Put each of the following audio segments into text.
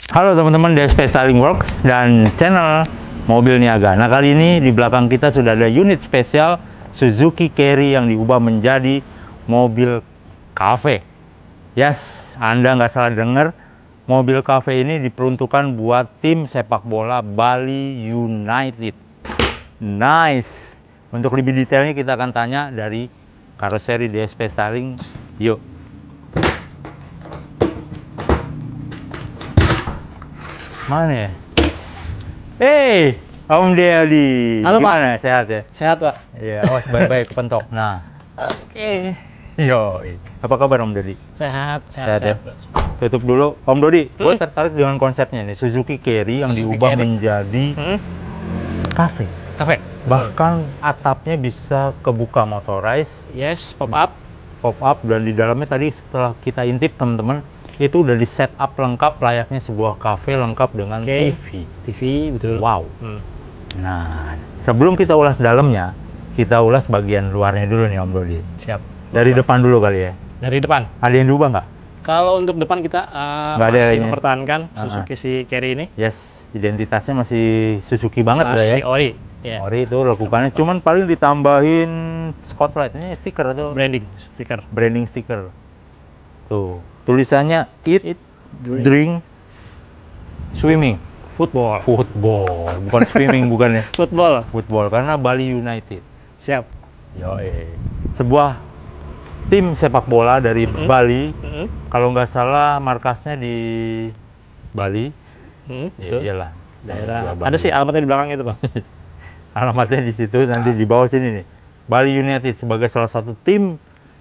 Halo teman-teman DSP Styling Works dan channel Mobil Niaga. Nah, kali ini di belakang kita sudah ada unit spesial Suzuki Carry yang diubah menjadi mobil cafe. Yes, Anda nggak salah dengar. Mobil cafe ini diperuntukkan buat tim sepak bola Bali United. Nice. Untuk lebih detailnya kita akan tanya dari karoseri DSP Styling. Yuk. Mana ya? Om Dedi. Halo, Gimana? Sehat ya? Sehat, Pak. Iya, awas baik-baik kepentok. Nah, Oke. yo. Apa kabar Om Dedi? Sehat Ya? Tutup dulu. Om Dodi, gue tertarik dengan konsepnya nih. Suzuki Carry yang diubah menjadi cafe. Cafe. Bahkan atapnya bisa kebuka motorized. Yes, pop up. Pop up, dan di dalamnya tadi setelah kita intip teman-teman, itu udah di setup lengkap layaknya sebuah cafe lengkap dengan TV. TV, betul. Wow. Nah, sebelum kita ulas dalamnya, kita ulas bagian luarnya dulu nih Om Dodi. Siap. Dari depan dulu kali ya. Dari depan. Ada yang diubah nggak? Kalau untuk depan kita Nggak ada masih ini. mempertahankan Suzuki si Carry ini. Yes, identitasnya masih Suzuki banget lah ya. Masih ori. Ya. Ori itu lakukannya, cuman paling ditambahin spotlight. Ini stiker atau Branding, stiker. branding stiker. Tuh, tulisannya eat, drink, swimming. Football. Football, bukan swimming, bukan ya. Football. Football, karena Bali United. Siap. Sebuah tim sepak bola dari Bali. Kalau nggak salah markasnya di Bali. Betul. Iyalah. Daerah. Ada sih alamatnya di belakang itu, Pak. Alamatnya di situ, nanti di bawah sini nih. Bali United sebagai salah satu tim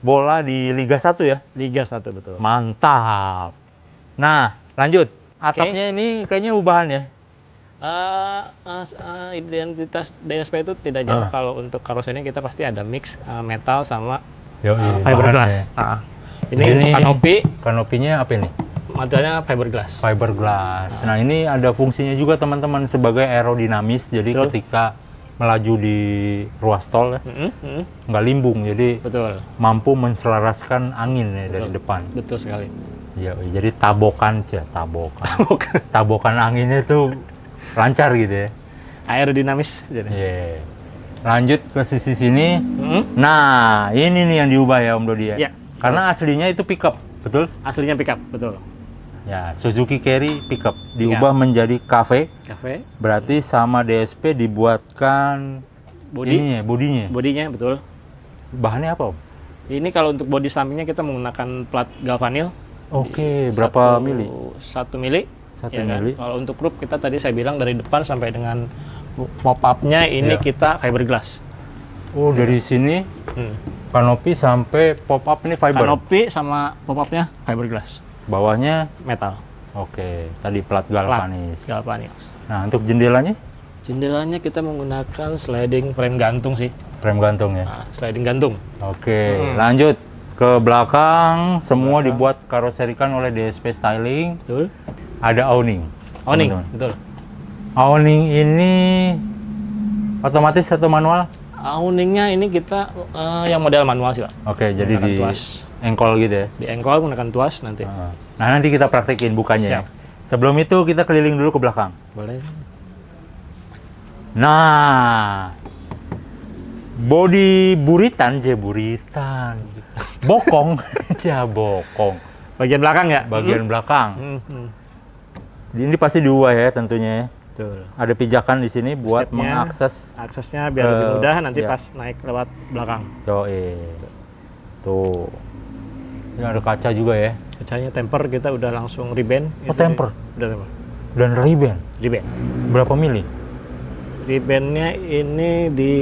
bola di Liga 1 ya. Liga 1, betul. Mantap. Nah, lanjut. Atapnya ini kayaknya ubahan ya. Identitas DSP itu tidak jauh. Kalau untuk karoseri ini kita pasti ada mix metal sama Fiberglass. fiberglass. Ini kanopi. Kanopinya apa ini? Materialnya fiberglass. Fiberglass. Nah, ini ada fungsinya juga teman-teman sebagai aerodinamis. Jadi Betul. ketika melaju di ruas tol ya, nggak limbung. Jadi Betul. mampu menselaraskan angin ya dari depan. Betul sekali. Ya, jadi tabokan. Tabokan anginnya tuh lancar gitu ya. Aerodinamis jadi. Yeah. Lanjut ke sisi sini. Nah, ini nih yang diubah ya Om Dodi ya. Iya. Karena aslinya itu pickup, betul? Aslinya pickup, betul. Ya, Suzuki Carry pickup diubah menjadi cafe. Cafe. Berarti sama DSP dibuatkan Bodi. bodinya. Bodinya betul. Bahannya apa Om? Ini kalau untuk bodi sampingnya kita menggunakan plat galvanil. Oke, berapa mili? 1 mili. 1 Ya kan? mili. Kalau untuk roof kita tadi saya bilang dari depan sampai dengan pop up-nya ini kita fiberglass. Oh, dari sini kanopi sampai pop up ini fiber. Kanopi sama pop up-nya fiberglass. Bawahnya Metal. oke, tadi plat galvanis. Galvanis. Nah, untuk jendelanya? Jendelanya kita menggunakan sliding frame gantung sih. Frame gantung ya. Nah, sliding gantung. Oke, lanjut ke belakang. Semua dibuat karoserikan oleh DSP Styling. Betul. Ada awning. Awning, teman-teman. betul. Awning ini otomatis atau manual? Awningnya ini kita yang model manual sih, Pak. Oke, jadi Menggunakan di tuas. engkol gitu ya. Di engkol menggunakan tuas nanti. Nah, nanti kita praktekin bukanya. Siap. Ya. Sebelum itu kita keliling dulu ke belakang. Boleh. Nah, bodi buritan. Bokong, bokong. Bagian belakang ya? Bagian belakang. Ini pasti diubah ya tentunya ya. Betul. Ada pijakan di sini buat Stepnya, mengakses. aksesnya biar lebih mudah nanti iya. pas naik lewat belakang. Tuh. Ini ada kaca juga ya. Kacanya temper kita udah langsung reband. Oh, temper. Udah temper. Dan ribbon. Reband. Berapa mili? Rebandnya ini di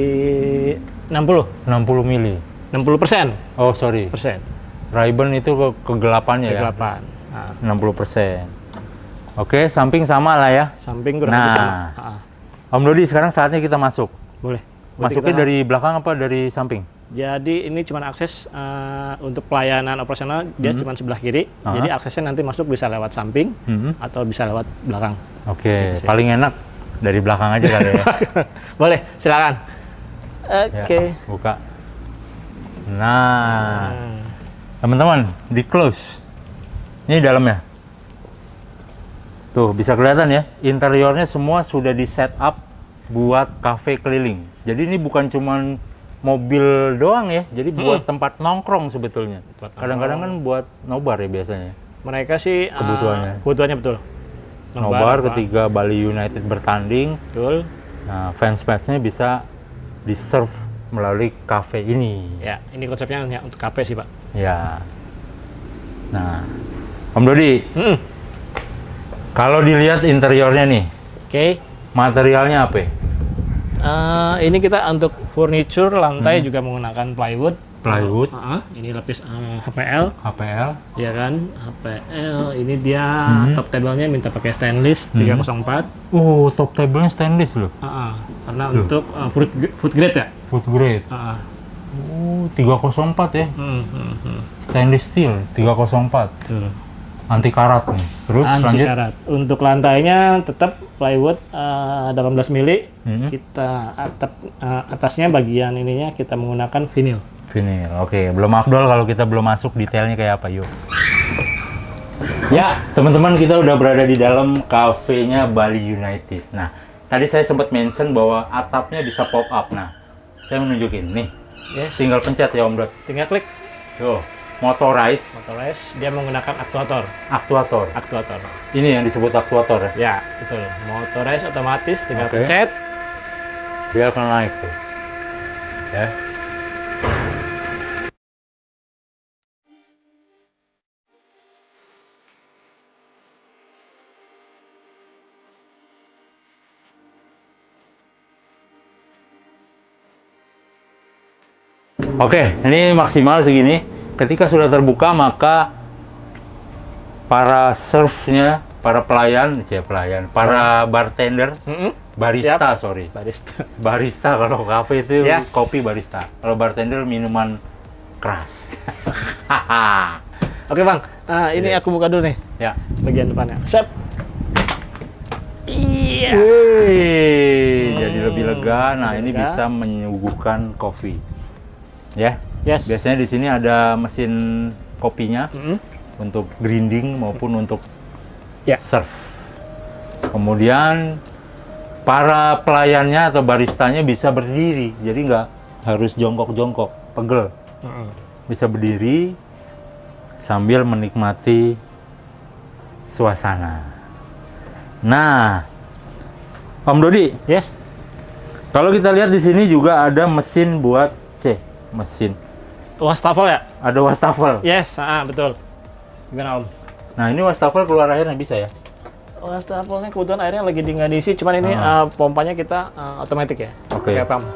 60. 60 mili. 60%. Oh, sorry. Ribbon itu kegelapannya ya. Kegelapan. Nah, 60%. Oke, samping sama lah ya. samping kurang lebih sama. Om Dodi, sekarang saatnya kita masuk. Boleh. Masuknya dari belakang apa dari samping? Jadi ini cuma akses untuk pelayanan operasional dia cuma sebelah kiri. Jadi aksesnya nanti masuk bisa lewat samping atau bisa lewat belakang. Oke, paling enak dari belakang aja kali ya. Boleh, silakan. Oke. Ya, buka. Nah, teman-teman, di close. Ini dalamnya. Tuh, bisa kelihatan ya, interiornya semua sudah di setup buat cafe keliling. Jadi ini bukan cuman mobil doang ya, jadi buat tempat nongkrong sebetulnya. Kadang-kadang kan buat nobar ya biasanya. Mereka sih Kebutuhannya betul. Nobar ketika Bali United bertanding. Betul. Nah, fans-fansnya bisa di-serve melalui cafe ini. Ya, ini konsepnya hanya untuk cafe sih, Pak. Ya. Nah, Om Dodi, kalau dilihat interiornya nih, Oke. materialnya apa? Ini kita untuk furniture lantai juga menggunakan plywood. Plywood, Ini lapis HPL, HPL. ya kan? HPL. Ini dia top table-nya minta pakai stainless 304. Top table-nya stainless loh. Karena untuk food grade ya. Food grade. 304 ya. Stainless steel 304. Betul. Anti karat nih. Terus Anti lanjut. karat. Untuk lantainya tetap plywood 18 mili. Kita atasnya bagian ininya kita menggunakan vinyl. Vinyl. Oke, belum afdol kalau kita belum masuk detailnya kayak apa, yuk. Ya, teman-teman, kita udah berada di dalam kafenya Bali United. Nah, tadi saya sempat mention bahwa atapnya bisa pop up. Nah, saya menunjukin nih. Yes. Tinggal pencet ya, Om Dot. Tinggal klik. Tuh, motorize. Dia menggunakan aktuator. Aktuator. Ini yang disebut aktuator ya? Ya, betul. Motorize otomatis tinggal Oke. pencet. Dia akan naik tuh. Ya. Oke, ini maksimal segini. Ketika sudah terbuka, maka para serve-nya, para bartender, barista, sorry. Barista kalau kafe itu Ya. kopi barista. Kalau bartender minuman keras. Oke, Bang. Ini aku buka dulu nih. Ya. Bagian depannya. Siap. Iya. Wih, jadi lebih lega. Nah, ini lega. bisa menyuguhkan kopi. Ya. Yes. Biasanya di sini ada mesin kopinya untuk grinding maupun untuk Ya. serve. Kemudian para pelayannya atau baristanya bisa berdiri, jadi nggak harus jongkok-jongkok, pegel. Bisa berdiri sambil menikmati suasana. Nah, Om Dodi, Yes. kalau kita lihat di sini juga ada mesin buat mesin. Wastafel ya? Ada wastafel. Yes, betul. Gimana, Om? Nah, ini wastafel keluar airnya bisa ya? Wastafelnya kebetulan airnya lagi nggak diisi, cuman ini pompanya kita otomatis ya. Oke. Pakai pump.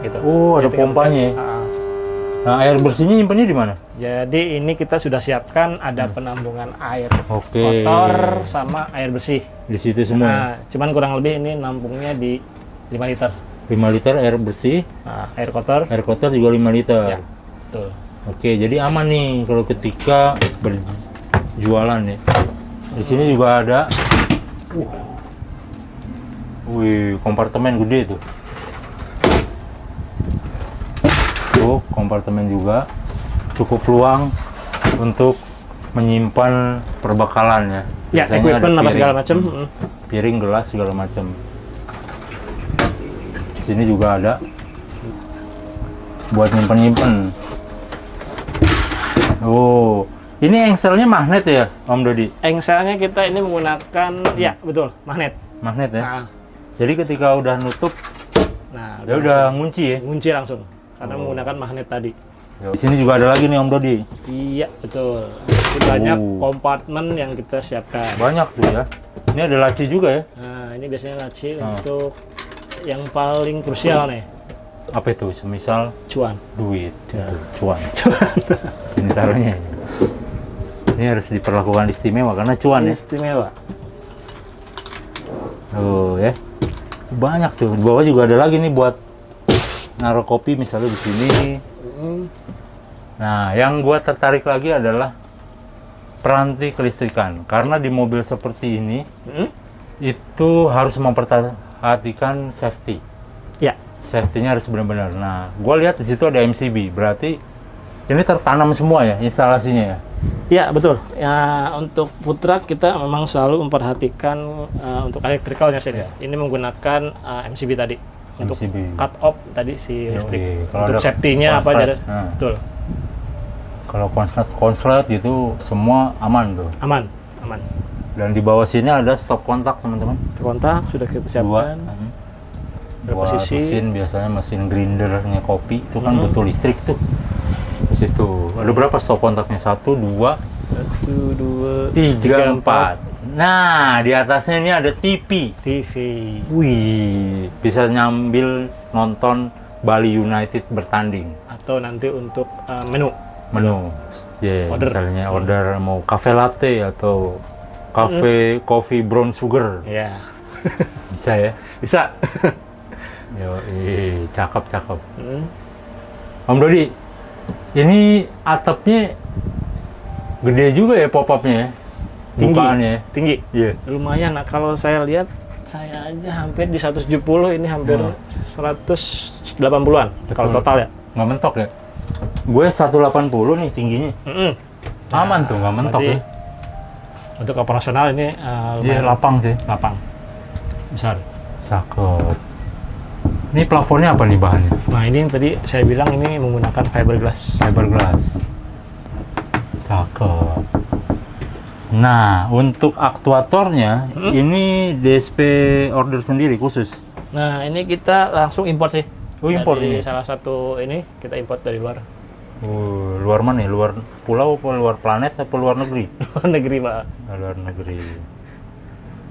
Gitu. Ada Jadi tinggal pompanya. pencet. Nah, air bersihnya nyimpennya di mana? Jadi ini kita sudah siapkan ada penambungan air Oke. kotor sama air bersih. Di situ semua. Ya? Cuman kurang lebih ini nampungnya di 5 liter. 5 liter air bersih, Air kotor. air kotor juga 5 liter. Ya, betul. Oke, jadi aman nih kalau ketika berjualan ya. Di sini juga ada kompartemen gede tuh. Tuh, kompartemen juga cukup luang untuk menyimpan perbekalan ya. Ya, Biasanya equipment ada apa segala macam. piring, gelas segala macam. Sini juga ada buat nyimpen. Oh, ini engselnya magnet ya, Om Dodi? Engselnya kita ini menggunakan, ya betul, magnet. Magnet ya. Nah, Jadi ketika udah nutup, dia udah ngunci ya. ngunci langsung karena menggunakan magnet tadi. Di sini juga ada lagi nih Om Dodi. Iya, betul. Ini banyak kompartemen yang kita siapkan. Banyak tuh ya. Ini ada laci juga ya. Nah, ini biasanya laci untuk yang paling krusial nih, Apa itu? Semisal cuan. duit, cuan. Sini taruhnya. Ini harus diperlakukan istimewa karena cuan ya. Istimewa. Tuh ya. Banyak tuh. Di bawah juga ada lagi nih buat naruh kopi misalnya di sini. Nah, yang gua tertarik lagi adalah peranti kelistrikan. Karena di mobil seperti ini itu harus memperhatikan safety. Ya. Safety-nya harus benar-benar. Nah, gua lihat di situ ada MCB. Berarti ini tertanam semua ya instalasinya ya. Ya betul. Ya untuk food truck kita memang selalu memperhatikan untuk elektrikalnya sih. Ini menggunakan MCB tadi untuk MCB. cut off tadi si listrik. Kalau Untuk ada safety-nya apa aja. Betul. Kalau konslet gitu semua aman tuh. Aman. Dan di bawah sini ada stop kontak teman-teman. Kontak sudah kita siapkan. Buat mesin biasanya mesin grindernya kopi itu kan butuh listrik tuh. Di situ ada berapa stop kontaknya? 1, 2, 3, 4. Nah di atasnya ini ada TV. Wih, bisa nyambil nonton Bali United bertanding. Atau nanti untuk menu. Misalnya order mau cafe latte atau cafe coffee brown sugar. Bisa ya? Bisa. Cakep. Om Dodi, ini atapnya gede juga ya pop-upnya ya? Bukaannya ya? Tinggi. Iya. Lumayan. Nah, kalau saya lihat, saya aja hampir di 170, ini hampir 180-an kalau total ya. Nggak mentok ya? Gue 180 nih tingginya. Aman tuh, nggak mentok ya? Untuk operasional ini lumayan lapang sih. Lapang. Besar. Cakep. Ini plafonnya apa nih bahannya? Nah ini yang tadi saya bilang ini menggunakan fiberglass. Cakep. Nah untuk aktuatornya ini DSP order sendiri khusus. Nah ini kita langsung import sih. Import dari ini? Salah satu ini kita import dari luar. Luar mana ya? Luar pulau apa luar planet atau luar negeri? Luar negeri Pak. Luar negeri.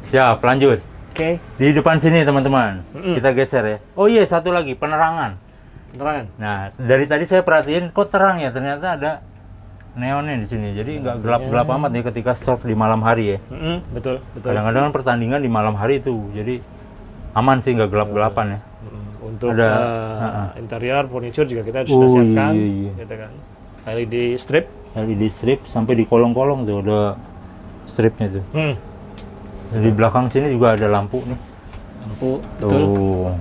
Siap, lanjut. Oke. Di depan sini teman-teman, kita geser ya. Oh iya, satu lagi, penerangan. Nah, dari tadi saya perhatiin, kok terang ya? Ternyata ada neonnya di sini. Jadi nggak gelap-gelap amat nih ketika surf di malam hari ya. Betul. Kadang-kadang pertandingan di malam hari itu, jadi aman sih, nggak gelap-gelapan ya. Untuk interior, furniture juga kita sudah siapkan. Gitu kan. LED strip sampai di kolong-kolong tuh ada stripnya tuh. Di belakang sini juga ada lampu nih. Betul.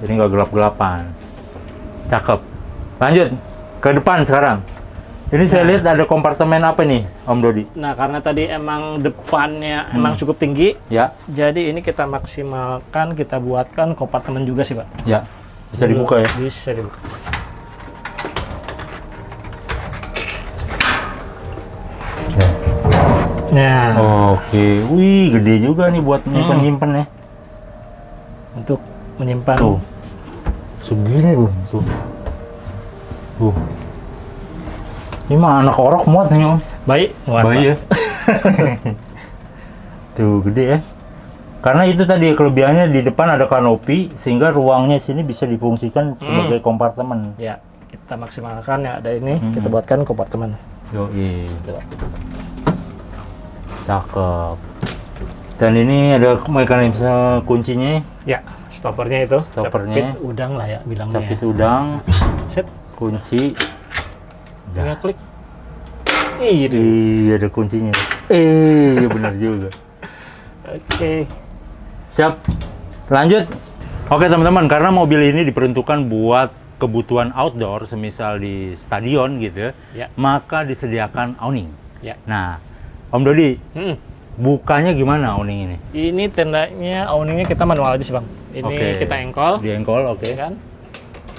Jadi nggak gelap-gelapan. Cakep. Lanjut ke depan sekarang. Ini saya lihat ada kompartemen apa nih, Om Dodi? Nah, karena tadi emang depannya emang cukup tinggi. Ya. Jadi ini kita maksimalkan, kita buatkan kompartemen juga sih, Pak. Ya. Bisa dibuka ya? Bisa dibuka. Nah, oke. Wih, gede juga nih buat nyimpen ya. Untuk menyimpan. Tuh. Segini loh, tuh. Ini mah anak orok muat nih, Om. Baik, muat. Baik ya. Tuh, gede ya. Karena itu tadi kelebihannya di depan ada kanopi sehingga ruangnya sini bisa difungsikan sebagai kompartemen. Ya, kita maksimalkan ya ada ini, kita buatkan kompartemen. Yoi. Cakep. Dan ini ada mekanisme kuncinya. Ya, stoppernya itu. Stoppernya. Capit udang lah ya bilangnya. Capit udang. Set. Kunci. Tinggal klik. Iya, ada kuncinya. Iya benar juga. Oke. Siap. Lanjut. Oke teman-teman, karena mobil ini diperuntukkan buat kebutuhan outdoor, semisal di stadion gitu ya, maka disediakan awning. Ya. Nah, Om Dodi, bukanya gimana awning ini? Ini tendanya, awningnya kita manual aja sih Bang. Ini kita engkol. Di engkol, oke. Kan?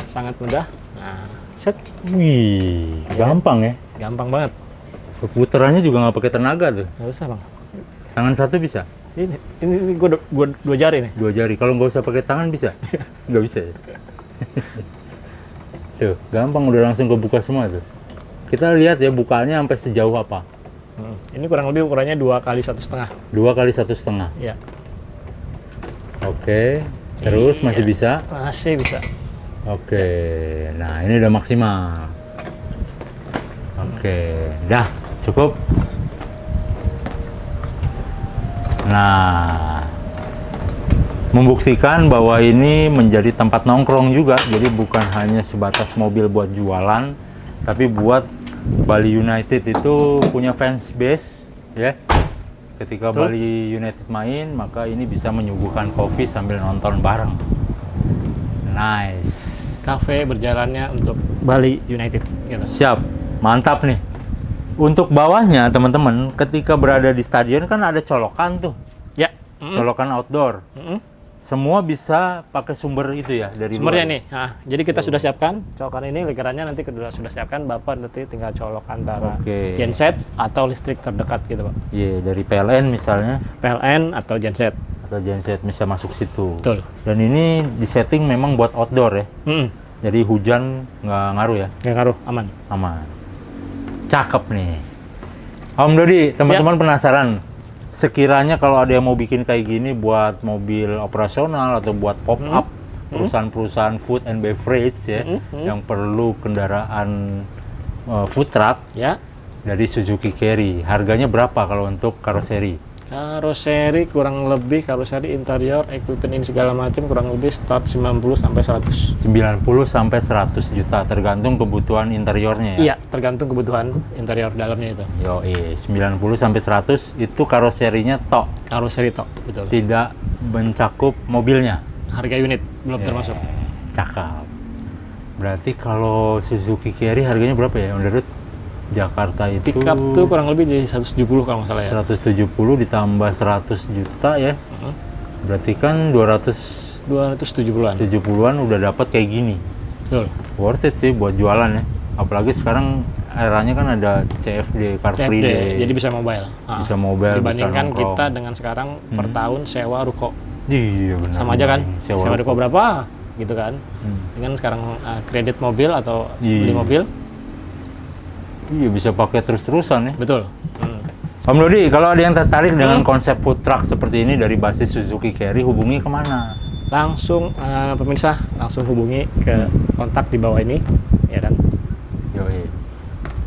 Sangat mudah. Nah, set. Wih, gampang ya? Gampang banget. Putarannya juga nggak pakai tenaga tuh. Nggak usah Bang. Tangan satu bisa? Ini gua dua jari nih. Dua jari. Kalau nggak usah pakai tangan bisa? Nggak bisa ya? Tuh, gampang udah langsung kebuka semua tuh. Kita lihat ya bukaannya sampai sejauh apa. Ini kurang lebih ukurannya 2 kali 1,5. 2 kali 1,5. Ya. Oke. Terus masih bisa? Masih bisa. Oke. Nah, ini udah maksimal. Oke. Dah, cukup. Nah, membuktikan bahwa ini menjadi tempat nongkrong juga. Jadi bukan hanya sebatas mobil buat jualan, tapi buat Bali United itu punya fans base ya. Ketika Bali United main, maka ini bisa menyuguhkan kopi sambil nonton bareng. Nice. Cafe berjalannya untuk Bali United gitu. Siap. Mantap nih. Untuk bawahnya teman-teman, ketika berada di stadion kan ada colokan tuh, Ya. colokan outdoor. Semua bisa pakai sumber itu ya dari Sumbernya luar. nih. Nah, jadi kita sudah siapkan colokan ini, lingkarannya nanti kedua sudah siapkan, Bapak nanti tinggal colok antara Oke. genset atau listrik terdekat gitu, Pak. Iya, dari PLN misalnya PLN atau genset. atau genset bisa masuk situ. Betul. Dan ini disetting memang buat outdoor ya. Jadi hujan nggak ngaruh ya, Nggak ngaruh, aman. aman. Cakep nih. Om Dodi, teman-teman penasaran, sekiranya kalau ada yang mau bikin kayak gini buat mobil operasional atau buat pop-up perusahaan-perusahaan food and beverage ya, yang perlu kendaraan food truck Ya. dari Suzuki Carry, harganya berapa kalau untuk karoseri? Karoseri kurang lebih, karoseri interior, equipment ini segala macam kurang lebih start 90 sampai 100. 90 sampai 100 juta tergantung kebutuhan interiornya ya. Iya, tergantung kebutuhan interior dalamnya itu. Yo, 90 sampai 100 itu karoserinya tok, Karoseri tok, betul. tidak mencakup mobilnya. Harga unit belum termasuk. Cakep. Berarti kalau Suzuki Carry harganya berapa ya, Underwood? Jakarta itu Pickup tuh kurang lebih di 170 kalau nggak salah ya. 170 ditambah 100 juta ya. Berarti kan 270-an 270-an. udah dapat kayak gini. Betul. Worth it sih buat jualan ya. Apalagi sekarang eranya kan ada CFD, Car Free CFD, Day. jadi bisa mobile. Bisa mobile, Dibandingkan bisa kita nongkrong. dengan sekarang per tahun sewa ruko. Iya benar. Sama aja kan? Sewa Sewa ruko berapa? Gitu kan. Dengan sekarang kredit mobil atau beli Iya. mobil. Iya bisa pakai terus-terusan ya. Betul. Om Dodi, kalau ada yang tertarik dengan konsep food truck seperti ini dari basis Suzuki Carry, hubungi kemana? Langsung pemirsa langsung hubungi ke kontak di bawah ini, ya kan? Yoi.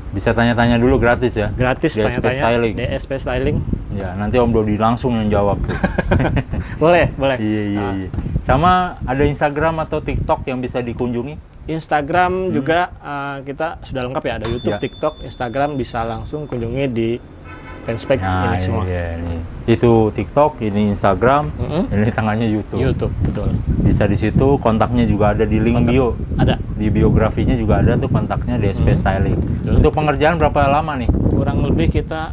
Bisa tanya-tanya dulu gratis ya? Gratis DSP tanya-tanya. Styling. DSP Styling. Ya, nanti Om Dodi langsung yang jawab tuh. Boleh, boleh. Iya. Sama ada Instagram atau TikTok yang bisa dikunjungi? Instagram juga kita sudah lengkap ya, ada YouTube, Ya. TikTok, Instagram bisa langsung kunjungi di fanspage Nah, ini semua. nih. Itu TikTok, ini Instagram, ini tangannya YouTube. YouTube, betul. Bisa di situ, kontaknya juga ada di link bio. Ada. Di biografinya juga ada tuh kontaknya DSP Styling. Betul. Untuk pengerjaan berapa lama nih? Kurang lebih kita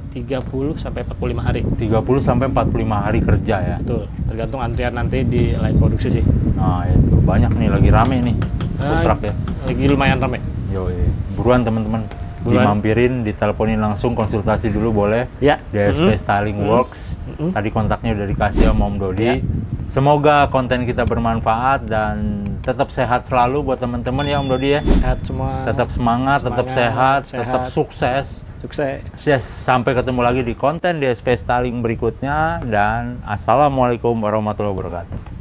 30 sampai 45 hari. 30 sampai 45 hari kerja ya. Betul. Tergantung antrian nanti di line produksi sih. Nah, itu banyak nih, lagi rame nih food truck ya. Lagi lumayan ramai. Yoi. Buruan teman-teman. Buruan. Dimampirin, diteleponin langsung, konsultasi dulu boleh. Ya. DSP Styling Works. Tadi kontaknya udah dikasih sama Om Dodi. Ya. Semoga konten kita bermanfaat dan tetap sehat selalu buat teman-teman ya Om Dodi ya. Sehat semua. Tetap semangat, tetap Semangat, sehat, tetap sukses. Sukses. Yes, sampai ketemu lagi di konten DSP Styling berikutnya dan assalamualaikum warahmatullahi wabarakatuh.